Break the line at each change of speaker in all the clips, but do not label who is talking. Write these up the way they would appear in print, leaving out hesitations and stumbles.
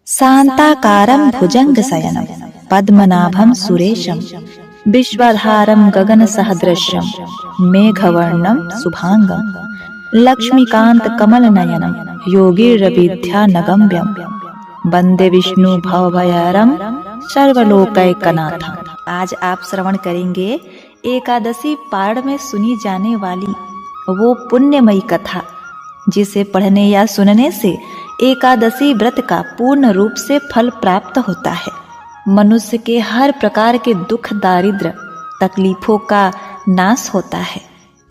शांताकारं भुजंगशयनं पद्मनाभं सुरेशं विश्वाधारं गगनसदृशं मेघवर्णं शुभांगं लक्ष्मीकांत कमलनयनं योगीन्द्रविद्यानगम्यं वंदे विष्णु भवभयहरं सर्वलोकैकनाथं। आज आप श्रवण करेंगे एकादशी पारण में सुनी जाने वाली वो पुण्यमयी कथा जिसे पढ़ने या सुनने से एकादशी व्रत का पूर्ण रूप से फल प्राप्त होता है। मनुष्य के हर प्रकार के दुख दारिद्र तकलीफों का नाश होता है।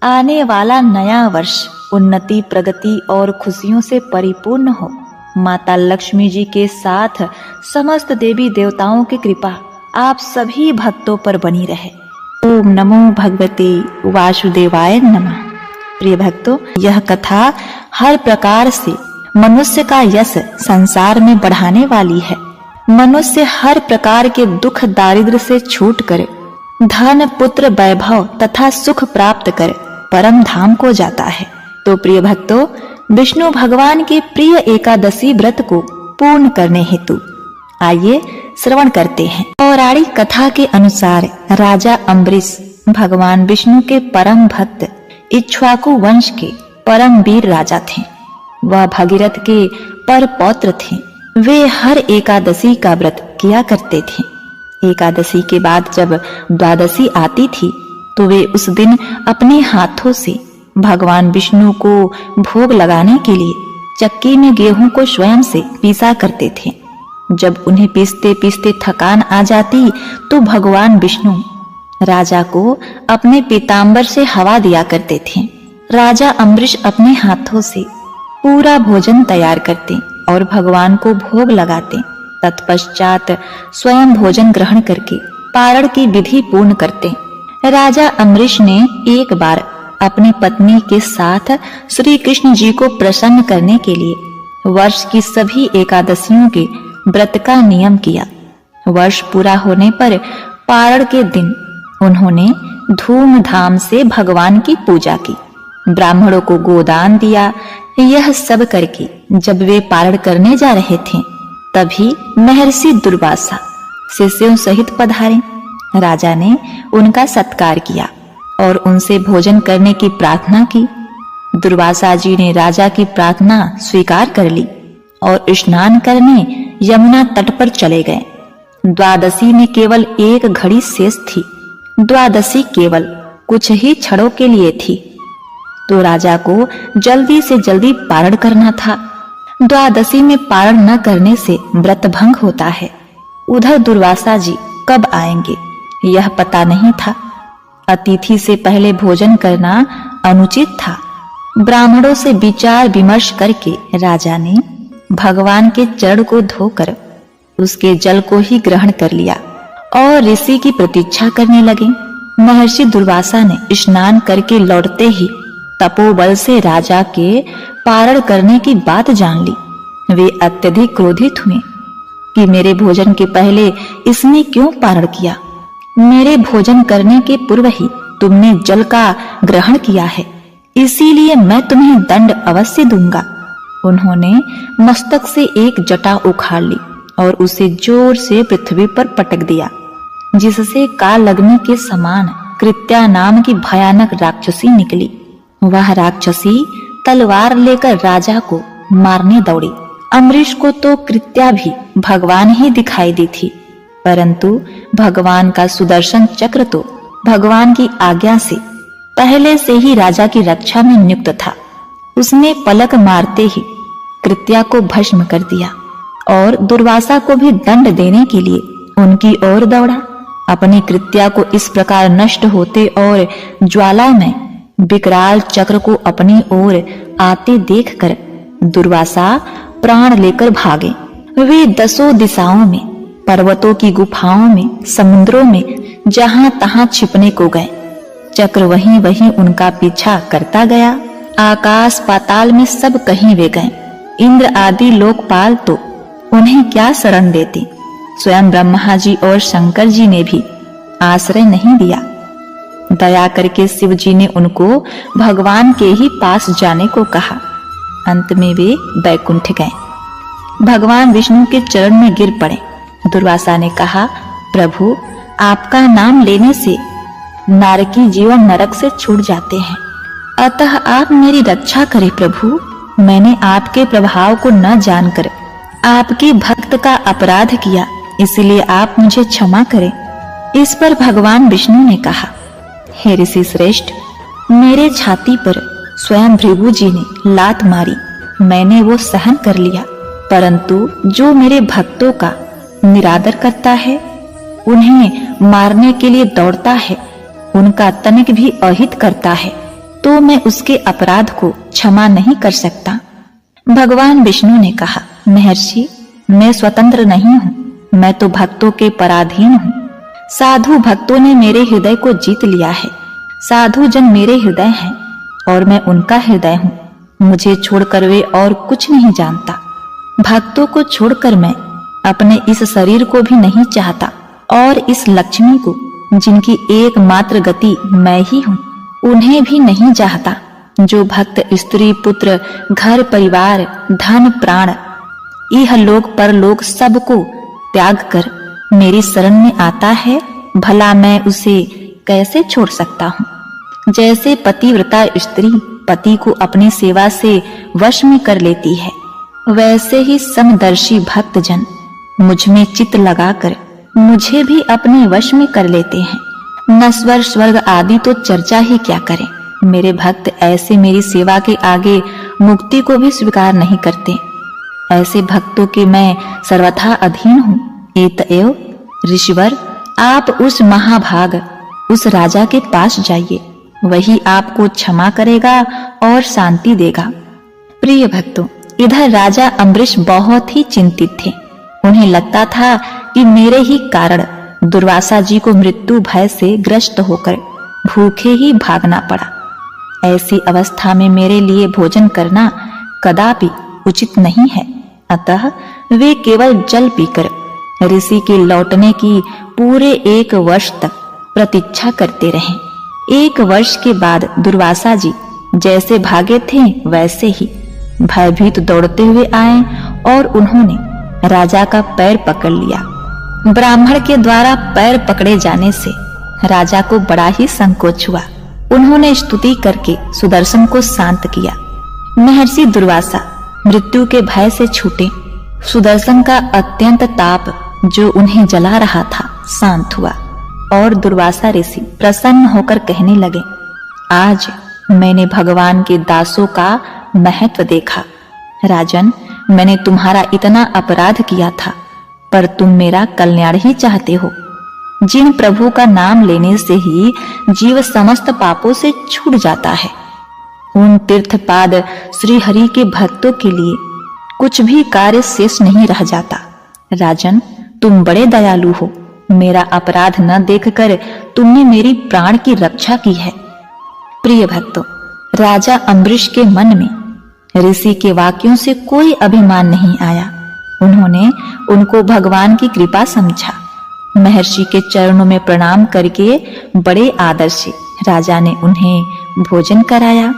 आने वाला नया वर्ष उन्नति प्रगति और खुशियों से परिपूर्ण हो। माता लक्ष्मी जी के साथ समस्त देवी देवताओं की कृपा आप सभी भक्तों पर बनी रहे। ओम नमो भगवते वासुदेवाय नमः। प्रिय भक्तों, यह कथा हर प्रकार से मनुष्य का यश संसार में बढ़ाने वाली है। मनुष्य हर प्रकार के दुख दारिद्र से छूट कर धन पुत्र वैभव तथा सुख प्राप्त कर परम धाम को जाता है। तो प्रिय भक्तों, विष्णु भगवान के प्रिय एकादशी व्रत को पूर्ण करने हेतु आइए श्रवण करते हैं। पौराणिक कथा के अनुसार राजा अम्बरीश भगवान विष्णु के परम भक्त इक्ष्वाकु वंश के परम वीर राजा थे। वह भगीरथ के पर पौत्र थे। वे हर एकादशी का व्रत किया करते थे। एकादशी के बाद जब द्वादशी आती थी तो वे उस दिन अपने हाथों से भगवान विष्णु को भोग लगाने के लिए चक्की में गेहूं को स्वयं से पीसा करते थे। जब उन्हें पीसते पीसते थकान आ जाती तो भगवान विष्णु राजा को अपने पीतांबर से हवा दिया करते थे। राजा अम्बरीश अपने हाथों से पूरा भोजन तैयार करते और भगवान को भोग लगाते। तत्पश्चात स्वयं भोजन ग्रहण करके पारण की विधि पूर्ण करते। राजा अम्बरीश ने एक बार अपनी पत्नी के साथ श्री कृष्ण जी को प्रसन्न करने के लिए वर्ष की सभी एकादशियों के व्रत का नियम किया। वर्ष पूरा होने पर पारण के दिन उन्होंने धूमधाम से भगवान की पूजा की, ब्राह्मणों को गोदान दिया। यह सब करके जब वे पारण करने जा रहे थे तभी महर्षि दुर्वासा शिष्यों सहित पधारे। राजा ने उनका सत्कार किया और उनसे भोजन करने की प्रार्थना की। दुर्वासा जी ने राजा की प्रार्थना स्वीकार कर ली और स्नान करने यमुना तट पर चले गए। द्वादशी में केवल एक घड़ी शेष थी। द्वादशी केवल कुछ ही क्षणों के लिए थी तो राजा को जल्दी से जल्दी पारण करना था। द्वादशी में पारण न करने से व्रत भंग होता है। उधर दुर्वासा जी कब आएंगे यह पता नहीं था। अतिथि से पहले भोजन करना अनुचित था। ब्राह्मणों से विचार विमर्श करके राजा ने भगवान के चरण को धोकर उसके जल को ही ग्रहण कर लिया और ऋषि की प्रतीक्षा करने लगे। महर्षि दुर्वासा ने स्नान करके लौटते ही तपोबल से राजा के पारण करने की बात जान ली। वे अत्यधिक क्रोधित हुए कि मेरे भोजन के पहले इसने क्यों पारण किया। मेरे भोजन करने के पूर्व ही तुमने जल का ग्रहण किया है, इसीलिए मैं तुम्हें दंड अवश्य दूंगा। उन्होंने मस्तक से एक जटा उखाड़ ली और उसे जोर से पृथ्वी पर पटक दिया, जिससे काल लगने के समान कृत्या नाम की भयानक राक्षसी निकली। वह राक्षसी तलवार लेकर राजा को मारने दौड़ी। अम्बरीश को तो कृत्या भी भगवान ही दिखाई दी थी, परंतु भगवान का सुदर्शन चक्र तो भगवान की आज्ञा से पहले से ही राजा की रक्षा में नियुक्त था। उसने पलक मारते ही कृत्या को भस्म कर दिया और दुर्वासा को भी दंड देने के लिए उनकी ओर दौड़ा। अपनी कृत्या को इस प्रकार नष्ट होते और ज्वाला में विकराल चक्र को अपनी ओर आते देखकर दुर्वासा प्राण लेकर भागे। वे दसों दिशाओं में, पर्वतों की गुफाओं में, समुद्रों में जहां तहां छिपने को गए। चक्र वहीं वहीं उनका पीछा करता गया। आकाश पाताल में सब कहीं वे गए। इंद्र आदि लोकपाल तो उन्हें क्या शरण देते। स्वयं ब्रह्मा जी और शंकर जी ने भी आश्रय नहीं दिया। दया करके शिव जी ने उनको भगवान के ही पास जाने को कहा। अंत में वे बैकुंठ गए। भगवान विष्णु के चरण में गिर पड़े। दुर्वासा ने कहा, प्रभु, आपका नाम लेने से नारकी जीवन नरक से छूट जाते हैं, अतः आप मेरी रक्षा करें प्रभु। मैंने आपके प्रभाव को न जानकर आपके भक्त का अपराध किया, इसलिए आप मुझे क्षमा करें। इस पर भगवान विष्णु ने कहा, हे ऋषि श्रेष्ठ, मेरे छाती पर स्वयं भृगु जी ने लात मारी, मैंने वो सहन कर लिया, परंतु जो मेरे भक्तों का निरादर करता है, उन्हें मारने के लिए दौड़ता है, उनका तनिक भी अहित करता है, तो मैं उसके अपराध को क्षमा नहीं कर सकता। भगवान विष्णु ने कहा, महर्षि, मैं स्वतंत्र नहीं हूँ, मैं तो भक्तों के पराधीन हूँ। साधु भक्तों ने मेरे हृदय को जीत लिया है। साधु जन मेरे हृदय हैं और मैं उनका हृदय हूँ। मुझे छोड़कर वे और कुछ नहीं जानता। भक्तों को छोड़कर मैं अपने इस शरीर को भी नहीं चाहता और इस लक्ष्मी को, जिनकी एकमात्र गति मैं ही हूँ, उन्हें भी नहीं चाहता। जो भक्त स्त्री पुत्र घर परिवार धन प्राण यह लोक परलोक सबको त्याग कर मेरी शरण में आता है, भला मैं उसे कैसे छोड़ सकता हूँ। जैसे पतिव्रता स्त्री पति को अपनी सेवा से वश में कर लेती है, वैसे ही समदर्शी भक्त जन मुझ में चित्त लगाकर मुझे भी अपने वश में कर लेते हैं। नश्वर स्वर्ग आदि तो चर्चा ही क्या करें। मेरे भक्त ऐसे मेरी सेवा के आगे मुक्ति को भी स्वीकार नहीं करते। ऐसे भक्तों के मैं सर्वथा अधीन हूँ। एतएव ऋषिवर, आप उस महाभाग उस राजा के पास जाइए, वही आपको क्षमा करेगा और शांति देगा। प्रिय भक्तों, इधर राजा अम्बरीश बहुत ही चिंतित थे। उन्हें लगता था कि मेरे ही कारण दुर्वासा जी को मृत्यु भय से ग्रस्त होकर भूखे ही भागना पड़ा। ऐसी अवस्था में मेरे लिए भोजन करना कदापि उचित नहीं है, अतः वे केवल जल पीकर ऋषि के लौटने की पूरे 1 वर्ष तक प्रतीक्षा करते रहे। 1 वर्ष के बाद दुर्वासा जी जैसे भागे थे वैसे ही भयभीत दौड़ते हुए आए और उन्होंने राजा का पैर पकड़ लिया। ब्राह्मण के द्वारा पैर पकड़े जाने से राजा को बड़ा ही संकोच हुआ। उन्होंने स्तुति करके सुदर्शन को शांत किया। महर्षि दुर्वासा मृत्यु के भय से छूटे। सुदर्शन का अत्यंत ताप जो उन्हें जला रहा था शांत हुआ और दुर्वासा ऋषि प्रसन्न होकर कहने लगे, आज मैंने भगवान के दासों का महत्व देखा। राजन, मैंने तुम्हारा इतना अपराध किया था, पर तुम मेरा कल्याण ही चाहते हो। जिन प्रभु का नाम लेने से ही जीव समस्त पापों से छूट जाता है, उन तीर्थपाद श्री हरि के भक्तों के लिए कुछ भी कार्य शेष नहीं रह जाता। राजन, तुम बड़े दयालु हो। मेरा अपराध न देखकर तुमने मेरी प्राण की रक्षा की है। प्रिय भक्तों, राजा अम्बरीश के मन में ऋषि के वाक्यों से कोई अभिमान नहीं आया। उन्होंने उनको भगवान की कृपा समझा। महर्षि के चरणों में प्रणाम करके बड़े आदर से राजा ने उन्हें भोजन कराया।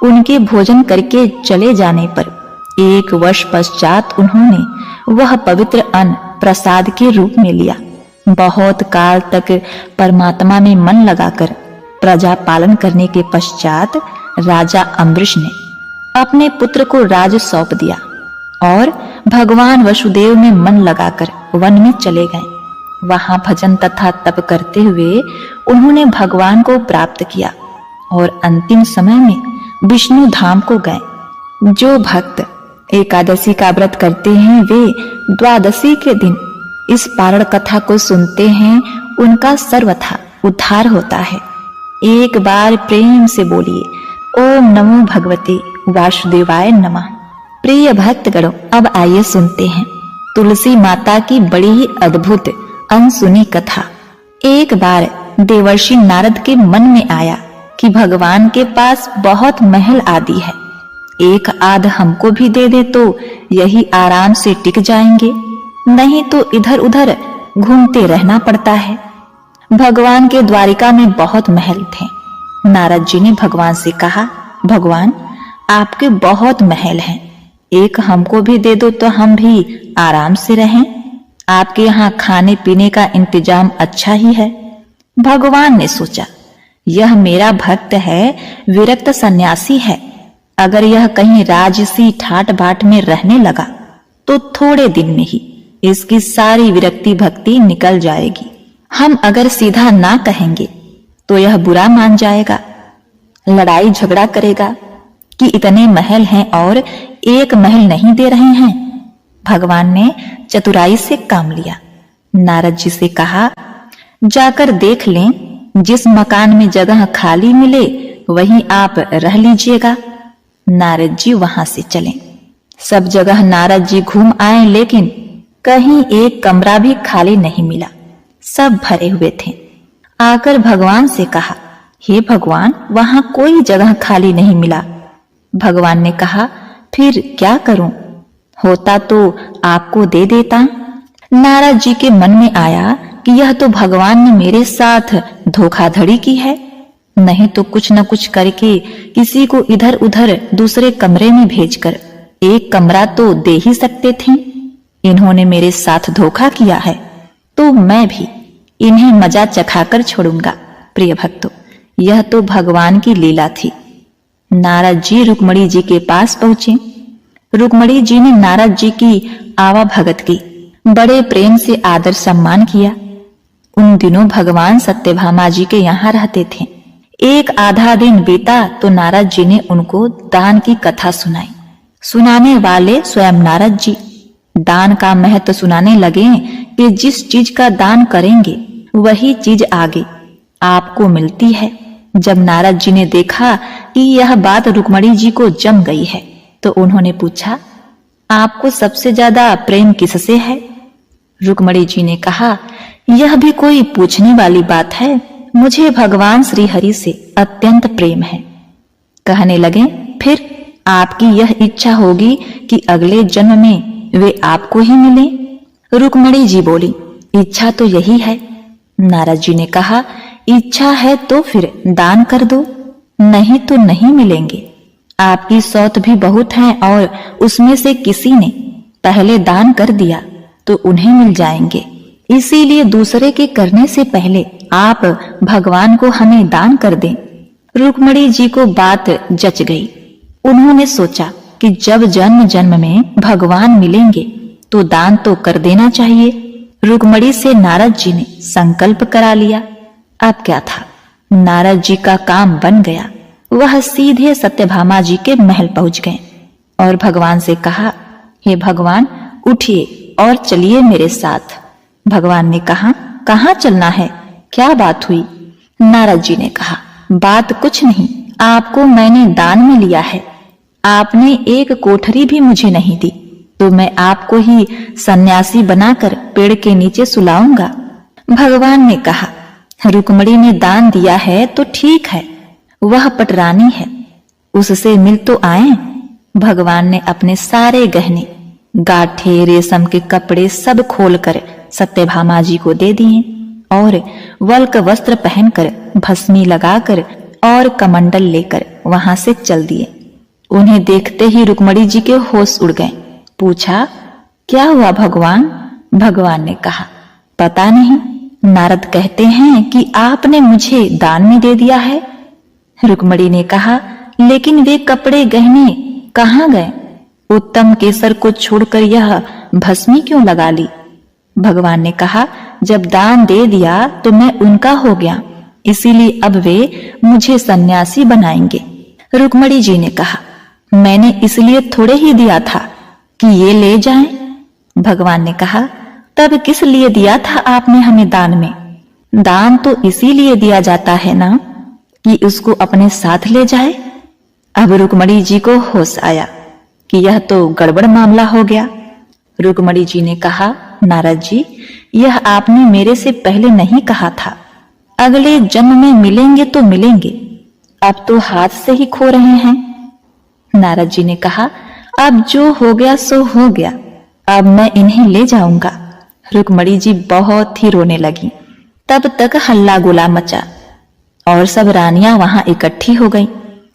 उनके भोजन करके चले जाने पर 1 वर्ष पश्चात उन्होंने वह पवित्र अन्न प्रसाद के रूप में लिया। बहुत काल तक परमात्मा में मन लगाकर प्रजा पालन करने के पश्चात राजा अम्बरीश ने अपने पुत्र को राज सौंप दिया और भगवान वसुदेव में मन लगाकर वन में चले गए। वहां भजन तथा तप करते हुए उन्होंने भगवान को प्राप्त किया और अंतिम समय में विष्णु धाम को गए। जो भक्त एकादशी का व्रत करते हैं वे द्वादशी के दिन इस पारण कथा को सुनते हैं, उनका सर्वथा उद्धार होता है। एक बार प्रेम से बोलिए, ओम नमो भगवते वासुदेवाय नमः। प्रिय भक्तगणों, अब आइए सुनते हैं तुलसी माता की बड़ी ही अद्भुत अनसुनी कथा। एक बार देवर्षि नारद के मन में आया कि भगवान के पास बहुत महल आदि है, एक आध हमको भी दे दे तो यही आराम से टिक जाएंगे, नहीं तो इधर उधर घूमते रहना पड़ता है। भगवान के द्वारिका में बहुत महल थे। नारद जी ने भगवान से कहा, भगवान आपके बहुत महल हैं, एक हमको भी दे दो तो हम भी आराम से रहें। आपके यहाँ खाने पीने का इंतजाम अच्छा ही है। भगवान ने सोचा, यह मेरा भक्त है, विरक्त सन्यासी है। अगर यह कहीं राजसी ठाट बाट में रहने लगा तो थोड़े दिन में ही इसकी सारी विरक्ति भक्ति निकल जाएगी। हम अगर सीधा ना कहेंगे तो यह बुरा मान जाएगा, लड़ाई झगड़ा करेगा कि इतने महल हैं और एक महल नहीं दे रहे हैं। भगवान ने चतुराई से काम लिया। नारद जी से कहा, जाकर देख लें, जिस मकान में जगह खाली मिले वहीं आप रह लीजिएगा। नारद जी वहां से चले। सब जगह नारद जी घूम आए, लेकिन कहीं एक कमरा भी खाली नहीं मिला, सब भरे हुए थे। आकर भगवान से कहा, हे भगवान, वहां कोई जगह खाली नहीं मिला। भगवान ने कहा, फिर क्या करूं? होता तो आपको दे देता। नारद जी के मन में आया कि यह तो भगवान ने मेरे साथ धोखाधड़ी की है, नहीं तो कुछ न कुछ करके किसी को इधर उधर दूसरे कमरे में भेजकर एक कमरा तो दे ही सकते थे। इन्होंने मेरे साथ धोखा किया है तो मैं भी इन्हें मजा चखाकर छोड़ूंगा। प्रिय भक्तों, यह तो भगवान की लीला थी। नारद जी रुक्मणी जी के पास पहुंचे। रुक्मणी जी ने नारद जी की आवाभगत की, बड़े प्रेम से आदर सम्मान किया। उन दिनों भगवान सत्यभामा जी के यहाँ रहते थे। एक आधा दिन बीता तो नारद जी ने उनको दान की कथा सुनाई। सुनाने वाले स्वयं नारद जी दान का महत्व सुनाने लगे कि जिस चीज का दान करेंगे वही चीज आगे आपको मिलती है। जब नारद जी ने देखा कि यह बात रुक्मणी जी को जम गई है तो उन्होंने पूछा, आपको सबसे ज्यादा प्रेम किससे है? रुक्मणी जी ने कहा, यह भी कोई पूछने वाली बात है, मुझे भगवान श्री हरि से अत्यंत प्रेम है। कहने लगे, फिर आपकी यह इच्छा होगी कि अगले जन्म में वे आपको ही मिले। रुक्मणी जी बोली, इच्छा तो यही है। नारद जी ने कहा, इच्छा है तो फिर दान कर दो, नहीं तो नहीं मिलेंगे। आपकी सौत भी बहुत है और उसमें से किसी ने पहले दान कर दिया तो उन्हें मिल जाएंगे। इसीलिए दूसरे के करने से पहले आप भगवान को हमें दान कर दें। रुक्मणी जी को बात जच गई। उन्होंने सोचा कि जब जन्म जन्म में भगवान मिलेंगे तो दान तो कर देना चाहिए। रुक्मणी से नारद जी ने संकल्प करा लिया। अब क्या था, नारद जी का काम बन गया। वह सीधे सत्यभामा जी के महल पहुंच गए और भगवान से कहा, हे भगवान, उठिए और चलिए मेरे साथ। भगवान ने कहा, कहाँ चलना है, क्या बात हुई? नारद जी ने कहा, बात कुछ नहीं, आपको मैंने दान में लिया है। आपने एक कोठरी भी मुझे नहीं दी तो मैं आपको ही सन्यासी बनाकर पेड़ के नीचे सुलाऊंगा। भगवान ने कहा, रुक्मणी ने दान दिया है तो ठीक है, वह पटरानी है, उससे मिल तो आए। भगवान ने अपने सारे गहने, गाठे, रेशम के कपड़े सब खोलकर सत्यभामा जी को दे दिए और वल्क वस्त्र पहनकर, भस्मी लगाकर और कमंडल लेकर वहां से चल दिए। उन्हें देखते ही रुक्मणी जी के होश उड़ गए। पूछा, क्या हुआ भगवान? भगवान ने कहा, पता नहीं, नारद कहते हैं कि आपने मुझे दान में दे दिया है। रुक्मणी ने कहा, लेकिन वे कपड़े गहने कहाँ गए? उत्तम केसर को छोड़कर यह भस्मी क्यों लगा ली? भगवान ने कहा, जब दान दे दिया तो मैं उनका हो गया, इसीलिए अब वे मुझे सन्यासी बनाएंगे। रुक्मणी जी ने कहा, मैंने इसलिए थोड़े ही दिया था कि ये ले जाएं। भगवान ने कहा, तब किस लिए दिया था आपने हमें दान में? दान तो इसीलिए दिया जाता है ना कि उसको अपने साथ ले जाए। अब रुक्मणी जी को होश आया कि यह तो गड़बड़ मामला हो गया। रुक्मणी जी ने कहा, नारद जी, यह आपने मेरे से पहले नहीं कहा था। अगले जन्म में मिलेंगे तो मिलेंगे, अब तो हाथ से ही खो रहे हैं। नारद जी ने कहा, अब जो हो गया सो हो गया, अब मैं इन्हें ले जाऊंगा। रुक्मणी जी बहुत ही रोने लगी। तब तक हल्ला गुला मचा और सब रानियां वहां इकट्ठी हो गईं।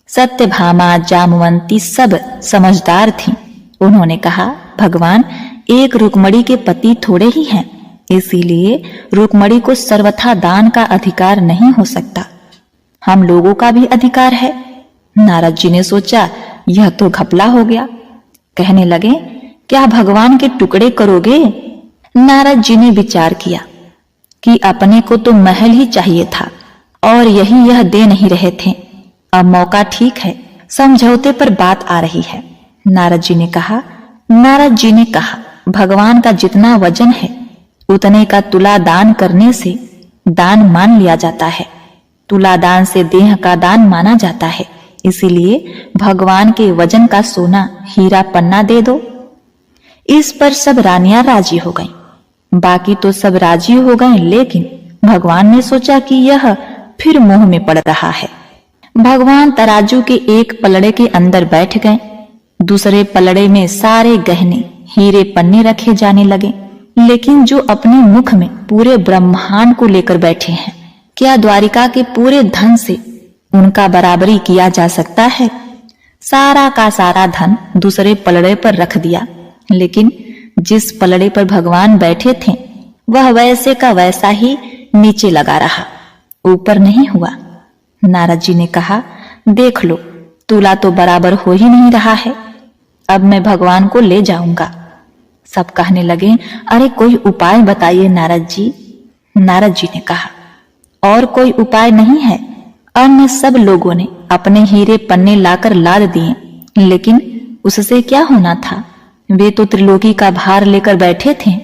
सत्यभामा, जामवंती सब समझदार थीं उन्होंने कहा, भगवान, एक रुक्मणी के पति थोड़े ही हैं, इसीलिए रुक्मणी को सर्वथा दान का अधिकार नहीं हो सकता। हम लोगों का भी अधिकार है। नारद जी ने सोचा, यह तो घपला हो गया। कहने लगे, क्या भगवान के टुकड़े करोगे? नारद जी ने विचार किया कि अपने को तो महल ही चाहिए था और यही यह दे नहीं रहे थे। अब मौका ठीक है, समझौते पर बात आ रही है। नारद जी ने कहा, भगवान का जितना वजन है उतने का तुला दान करने से दान मान लिया जाता है। तुला दान से देह का दान माना जाता है, इसीलिए भगवान के वजन का सोना हीरा पन्ना दे दो। इस पर सब रानियां राजी हो गईं। बाकी तो सब राजी हो गए, लेकिन भगवान ने सोचा कि यह फिर मोह में पड़ रहा है। भगवान तराजू के एक पलड़े के अंदर बैठ गए, दूसरे पलड़े में सारे गहने हीरे पन्ने रखे जाने लगे। लेकिन जो अपने मुख में पूरे ब्रह्मांड को लेकर बैठे हैं, क्या द्वारिका के पूरे धन से उनका बराबरी किया जा सकता है? सारा का सारा धन दूसरे पलड़े पर रख दिया, लेकिन जिस पलड़े पर भगवान बैठे थे वह वैसे का वैसा ही नीचे लगा रहा, ऊपर नहीं हुआ। नारद जी ने कहा, देख लो, तुला तो बराबर हो ही नहीं रहा है। अब मैं भगवान को ले जाऊंगा। सब कहने लगे, अरे कोई उपाय बताइए नारद जी। नारद जी ने कहा, और कोई उपाय नहीं है। अन्य सब लोगों ने अपने हीरे पन्ने लाकर लाद दिए, लेकिन उससे क्या होना था? वे तो त्रिलोकी का भार लेकर बैठे थे।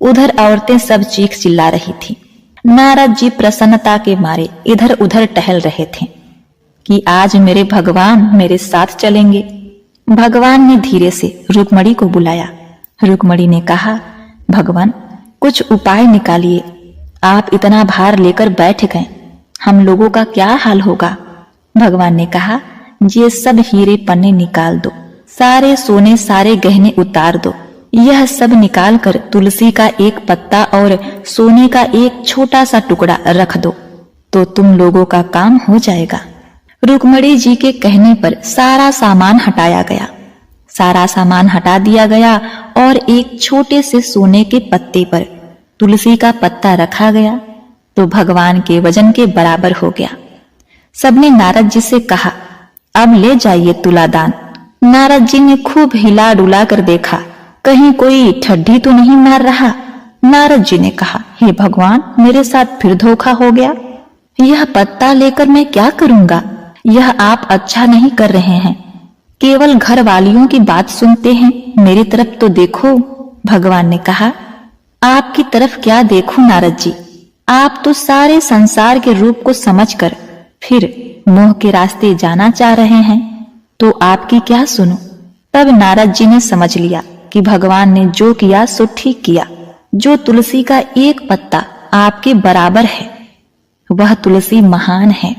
उधर औरतें सब चीख चिल्ला रही थी। नारद जी प्रसन्नता के मारे इधर उधर टहल रहे थे कि आज मेरे भगवान मेरे साथ चलेंगे। भगवान ने धीरे से रुक्मणी को बुलाया। रुक्मणी ने कहा, भगवान, कुछ उपाय निकालिए। आप इतना भार लेकर बैठ गए, हम लोगों का क्या हाल होगा? भगवान ने कहा, ये सब हीरे पन्ने निकाल दो, सारे सोने सारे गहने उतार दो। यह सब निकाल कर तुलसी का एक पत्ता और सोने का एक छोटा सा टुकड़ा रख दो, तो तुम लोगों का काम हो जाएगा। रुक्मणी जी के कहने पर सारा सामान हटाया गया। सारा सामान हटा दिया गया और एक छोटे से सोने के पत्ते पर तुलसी का पत्ता रखा गया, तो भगवान के वजन के बराबर हो गया। सबने नारद जी से कहा, अब ले जाइए तुलादान। नारद जी ने खूब हिला डुला कर देखा, कहीं कोई ठड्डी तो नहीं मार रहा। नारद जी ने कहा, हे भगवान, मेरे साथ फिर धोखा हो गया। यह पत्ता लेकर मैं क्या करूंगा? यह आप अच्छा नहीं कर रहे हैं। केवल घर वालियों की बात सुनते हैं, मेरी तरफ तो देखो। भगवान ने कहा, आपकी तरफ क्या देखूं नारद जी? आप तो सारे संसार के रूप को समझकर फिर मोह के रास्ते जाना चाह रहे हैं, तो आपकी क्या सुनो? तब नारद जी ने समझ लिया कि भगवान ने जो किया सो ठीक किया। जो तुलसी का एक पत्ता आपके बराबर है, वह तुलसी महान है।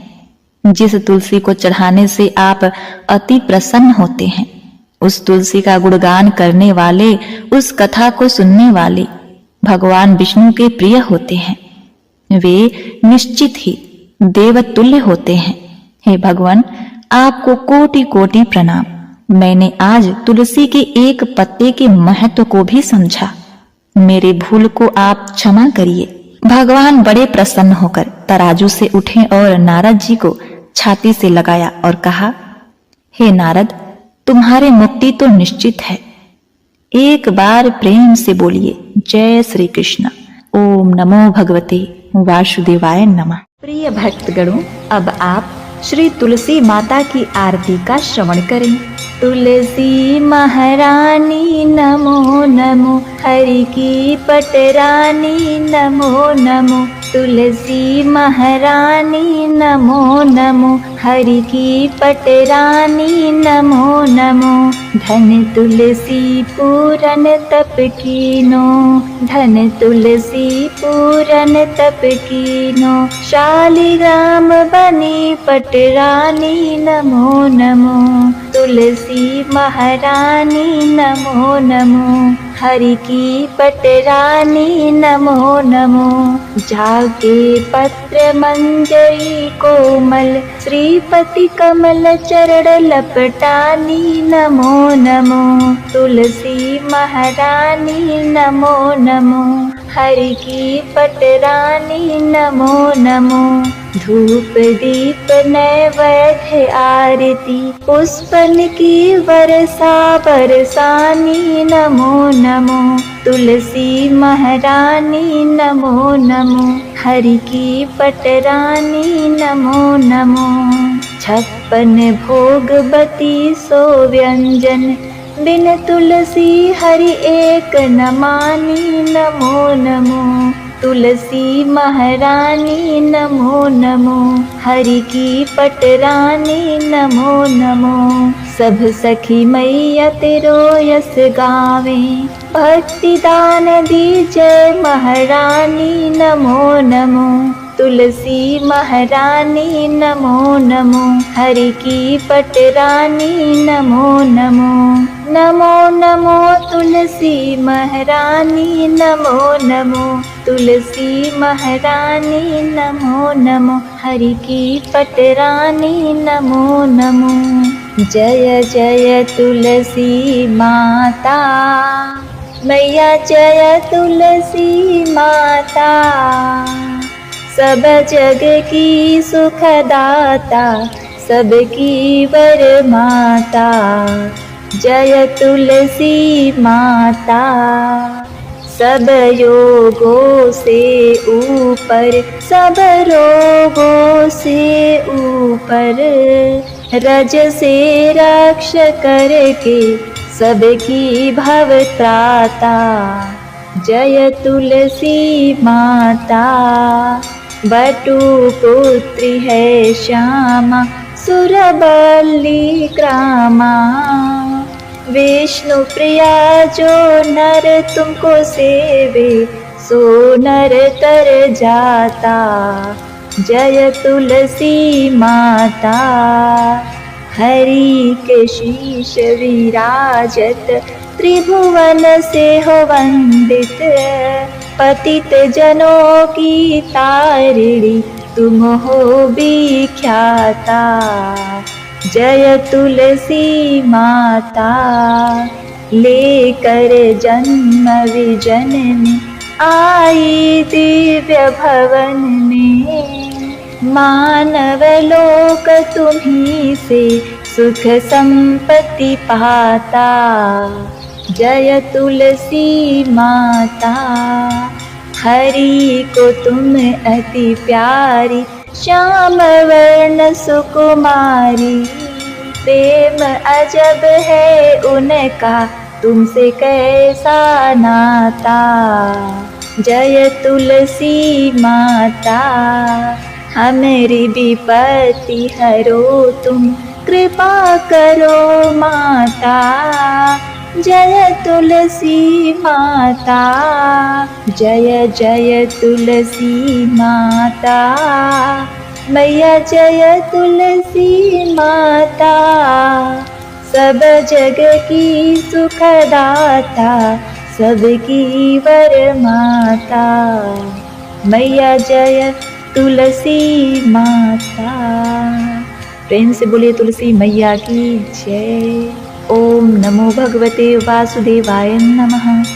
जिस तुलसी को चढ़ाने से आप अति प्रसन्न होते हैं, उस तुलसी का गुणगान करने वाले, उस कथा को सुनने वाले भगवान विष्णु के प्रिय होते हैं। वे निश्चित ही देवतुल्य होते हैं। हे भगवान, आपको कोटि कोटि प्रणाम। मैंने आज तुलसी के एक पत्ते के महत्व को भी समझा। मेरे भूल को आप क्षमा करिए। भगवान बड़े प्रसन्न होकर तराजू से उठे और नारद जी को छाती से लगाया और कहा, हे नारद, तुम्हारे मुक्ति तो निश्चित है। एक बार प्रेम से बोलिए, जय श्री कृष्ण। ओम नमो भगवते वासुदेवाय नमः। प्रिय भक्तगणों, अब आप श्री तुलसी माता की आरती का श्रवण करें। तुलसी महारानी नमो नमो, हरि की पटरानी नमो नमो। तुलसी महारानी नमो नमो, हरि की पटरानी नमो नमो। धन तुलसी पूरन तप कीनो, धन तुलसी पूरन तप कीनो। शालिग्राम बनी पटरानी नमो नमो। तुलसी महारानी नमो नमो। हरि की पटरानी नमो नमो। जाके पत्र मंजरी कोमल, श्रीपति कमल चरण लपटानी नमो नमो। तुलसी महारानी नमो नमो, हरि की पटरानी नमो नमो। धूप दीप नैवेद्य आरती, पुष्पन की वर्षा बरसानी नमो नमो। तुलसी महारानी नमो नमो, हरि की पटरानी नमो नमो। 56 भोगवती सो व्यंजन, बिन तुलसी हरि एक न मानी नमो नमो। तुलसी महारानी नमो नमो, हरि की पटरानी नमो नमो। सब सखी मैया तेरो यस गावे, भक्ति दान दीजै महारानी नमो नमो। तुलसी महारानी नमो नमो, हरि की पटरानी नमो नमो। नमो नमो तुलसी महारानी नमो नमो। तुलसी महारानी नमो नमो, हरि की पटरानी नमो नमो। जय जय तुलसी माता, मैया जय तुलसी माता। सब जग की सुखदाता, सबकी वर माता। जय तुलसी माता। सब योगों से ऊपर, सब रोगों से ऊपर, रज से रक्ष करके सबकी भव त्राता। जय तुलसी माता। बटु पुत्री है श्यामा, सुरबली ग्रामा। विष्णु प्रिया जो नर तुमको सेवे, सो नर तर जाता। जय तुलसी माता। हरि के शीश विराजत, त्रिभुवन से हो वंदित। पतित जनों की तारिणी, तुम हो विख्याता। जय तुलसी माता। लेकर जन्म विजन में, आई दिव्य भवन में। मानव लोक तुम्हीं से सुख संपत्ति पाता। जय तुलसी माता। हरि को तुम अति प्यारी, श्याम वर्ण सुकुमारी। प्रेम अजब है उनका, तुमसे कैसा नाता। जय तुलसी माता। हमारी विपत्ति हरो तुम, कृपा करो माता। जय तुलसी माता। जय जय तुलसी माता। मैया जय तुलसी माता। सब जग की सुखदाता, सबकी वर माता। मैया जय तुलसी माता। प्रेम से बोलिए तुलसी मैया की जय। ओम नमो भगवते वासुदेवाय नमः।